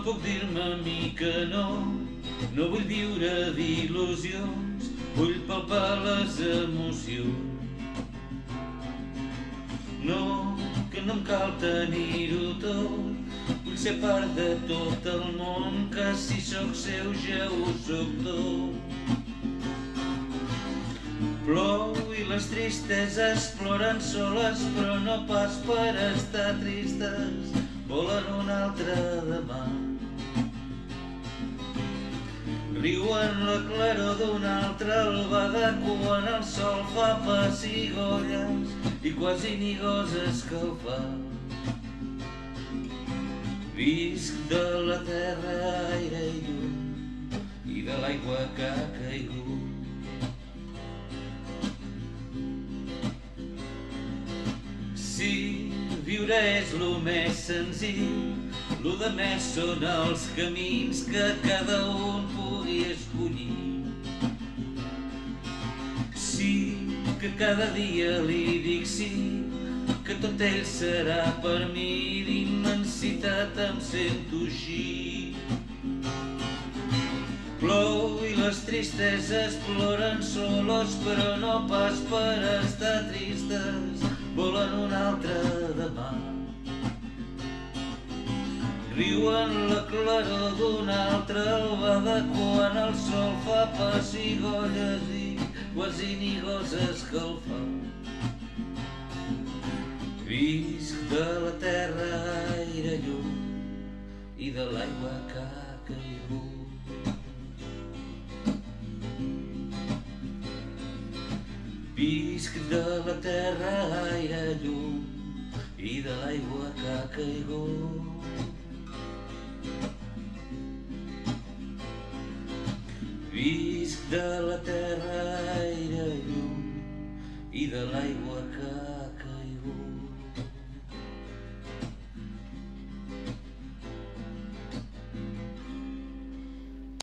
puc dir-me a mi que no, no vull viure d'il·lusions, vull palpar les emocions. No, que no em cal tenir-ho tot, vull ser part de tot el món, que si sóc seu ja ho sóc tot. Plou i les tristeses ploren soles, però no pas per estar tristes, volen un altre demà. Riuen la claror d'una altra albada quan el sol fa pessigolles i quasi ni gosa escalfar. Visc de la terra, aire i llum, i de l'aigua que ha caigut. Sí, viure és lo més senzill, lo de més són els camins que cada un pugui escollir. Sí, que cada dia li dic sí, que tot ell serà per mi, d'immensitat em sento així. Plou i les tristeses ploren soles, però no pas per estar tristes, volen un altre demà. Riuen la claror d'una altra albada quan el sol fa pessigolles i quasi ni gosa escalfar. Visc de la terra, aire, llum, i de l'aigua que ha caigut. Visc de la terra, aire, llum, i de l'aigua que ha caigut. Visc de la terra, aire, llum, i de l'aigua que